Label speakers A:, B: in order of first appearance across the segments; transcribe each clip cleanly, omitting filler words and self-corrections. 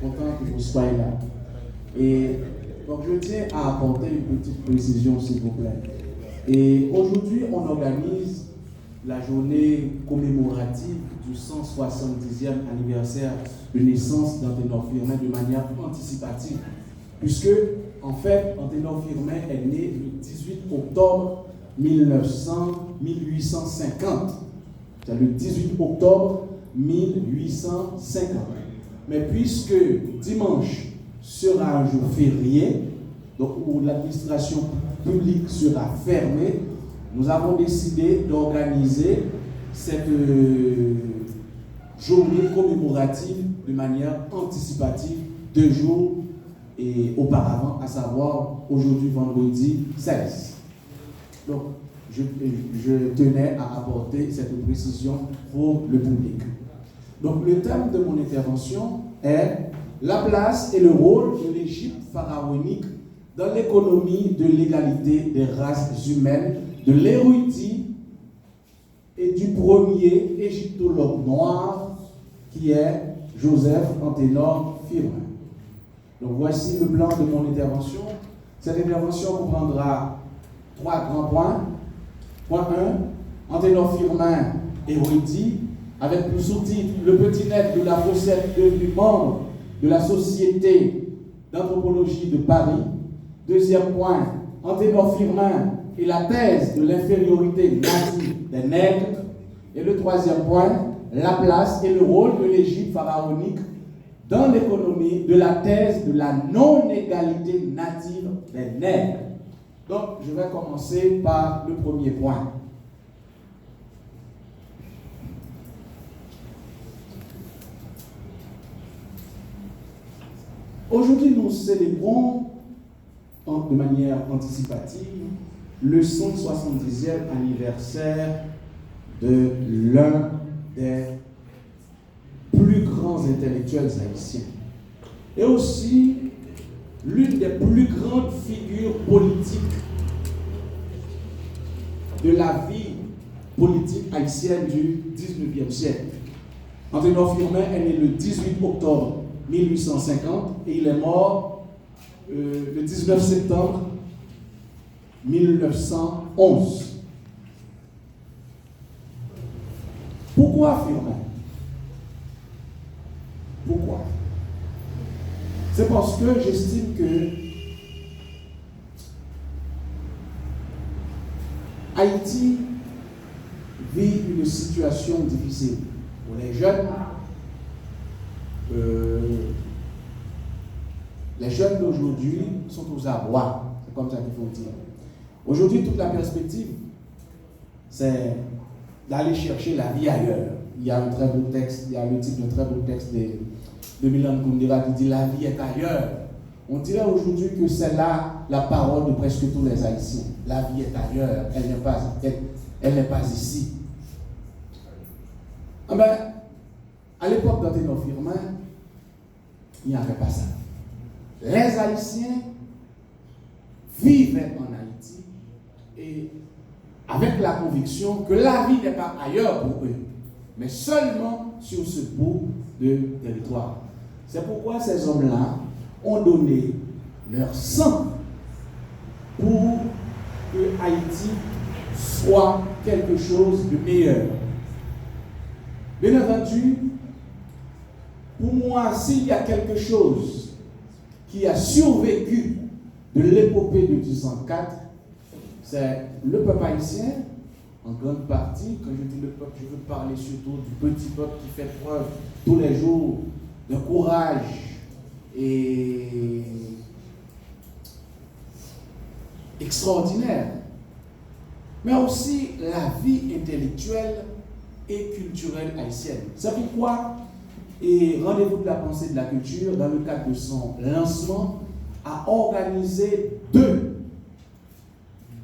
A: content que vous soyez là. Et donc je tiens à apporter une petite précision, s'il vous plaît. Et aujourd'hui, on organise la journée commémorative du 170e anniversaire de naissance d'Anténor Firmin de manière anticipative. Puisque, en fait, Anténor Firmin est né le 18 octobre 1850. C'est le 18 octobre 1850. Mais puisque dimanche sera un jour férié, donc où l'administration publique sera fermée, nous avons décidé d'organiser cette journée commémorative de manière anticipative 2 jours et auparavant, à savoir aujourd'hui vendredi 16. Donc, je tenais à apporter cette précision pour le public. Donc, le thème de mon intervention est la place et le rôle de l'Égypte pharaonique dans l'économie de l'égalité des races humaines, de l'érudit et du premier égyptologue noir qui est Joseph Anténor Firmin. Donc voici le plan de mon intervention. Cette intervention comprendra 3 grands points. Point 1, Anténor Firmin, érudit, avec le sous-titre « Le petit net de la fossette devenu membre de la Société d'anthropologie de Paris ». Deuxième point, Anténor Firmin et la thèse de l'infériorité native des nègres. Et le troisième point, la place et le rôle de l'Égypte pharaonique dans l'économie de la thèse de la non-égalité native des nègres. Donc, je vais commencer par le premier point. Aujourd'hui, nous célébrons de manière anticipative le 170e anniversaire de l'un des plus grands intellectuels haïtiens et aussi l'une des plus grandes figures politiques de la vie politique haïtienne du 19e siècle. Anténor Firmin est né le 18 octobre 1850 et il est mort le 19 septembre 1911. Pourquoi Firmin? Pourquoi? C'est parce que j'estime que Haïti vit une situation difficile pour les jeunes. Les jeunes d'aujourd'hui sont aux abois, c'est comme ça qu'il faut dire. Aujourd'hui, toute la perspective, c'est d'aller chercher la vie ailleurs. Il y a un très beau texte, il y a le titre d'un très beau texte de Milan Kundera qui dit « La vie est ailleurs ». On dirait aujourd'hui que c'est là la parole de presque tous les Haïtiens. La vie est ailleurs, elle n'est pas ici. Ah ben, à l'époque d'Anténor Firmin, il n'y avait pas ça. Les Haïtiens vivaient en Haïti et avec la conviction que la vie n'est pas ailleurs pour eux, mais seulement sur ce bout de territoire. C'est pourquoi ces hommes-là ont donné leur sang pour que Haïti soit quelque chose de meilleur. Bien entendu, pour moi, s'il y a quelque chose qui a survécu de l'épopée de 1804, c'est le peuple haïtien, en grande partie. Quand je dis le peuple, je veux parler surtout du petit peuple qui fait preuve tous les jours de courage et extraordinaire, mais aussi la vie intellectuelle et culturelle haïtienne. C'est pourquoi, et Rendez-vous de la pensée de la culture, dans le cadre de son lancement, a organisé deux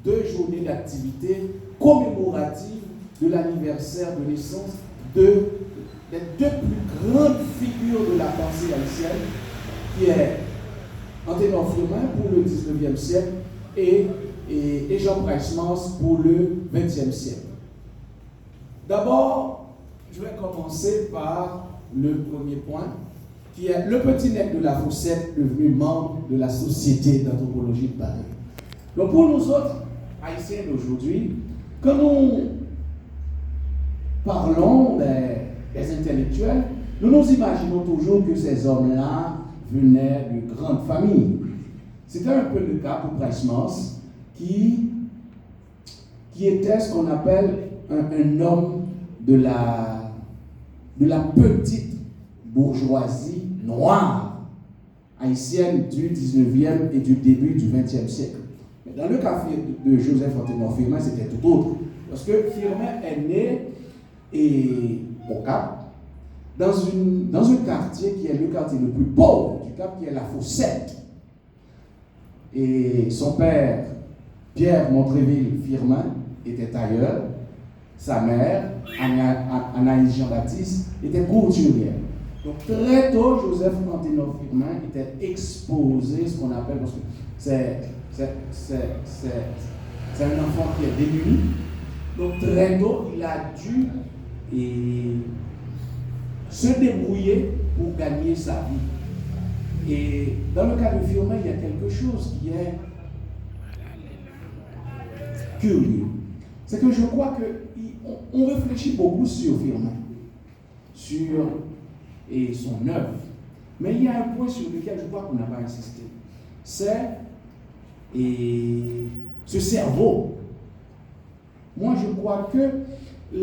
A: journées d'activité commémoratives de l'anniversaire de naissance des 2 plus grandes figures de la pensée haïtienne, qui est Anténor Firmin pour le 19e siècle et Jean Price-Mans pour le 20e siècle. D'abord, je vais commencer par le premier point, qui est le petit nègre de la Foussette, devenu membre de la Société d'anthropologie de Paris. Donc pour nous autres, Haïtiens d'aujourd'hui, quand nous parlons des intellectuels, nous nous imaginons toujours que ces hommes-là venaient de grandes familles. C'était un peu le cas pour Bryce Mars, qui était ce qu'on appelle un homme de la petite bourgeoisie noire haïtienne du 19e et du début du 20e siècle. Mais dans le cas de Joseph-Antoine Firmin, c'était tout autre. Parce que Firmin est né au Cap, dans un quartier qui est le quartier le plus pauvre du Cap, qui est la Foussette. Et son père, Pierre Montreville Firmin, était tailleur. Sa mère, Anaïs Jean-Baptiste, était couturière. Donc très tôt, Joseph-Antoine Firmin était exposé, ce qu'on appelle, parce que c'est un enfant qui est démuni. Donc très tôt, il a dû se débrouiller pour gagner sa vie. Et dans le cas de Firmin, il y a quelque chose qui est curieux. C'est que je crois qu'on réfléchit beaucoup sur Firmin, sur son œuvre. Mais il y a un point sur lequel je crois qu'on n'a pas insisté. C'est ce cerveau. Moi, je crois que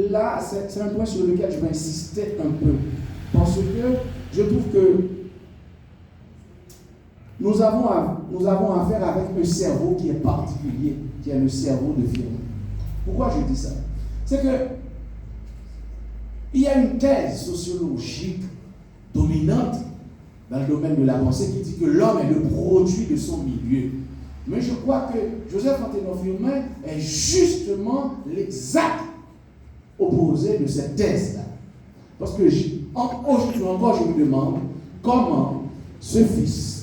A: là, c'est un point sur lequel je vais insister un peu. Parce que je trouve que nous avons affaire avec un cerveau qui est particulier, qui est le cerveau de Firmin. Pourquoi je dis ça? C'est que il y a une thèse sociologique dominante dans le domaine de la pensée qui dit que l'homme est le produit de son milieu. Mais je crois que Joseph-Antoine Firmin est justement l'exact opposé de cette thèse-là. Parce que aujourd'hui encore, je me demande comment ce fils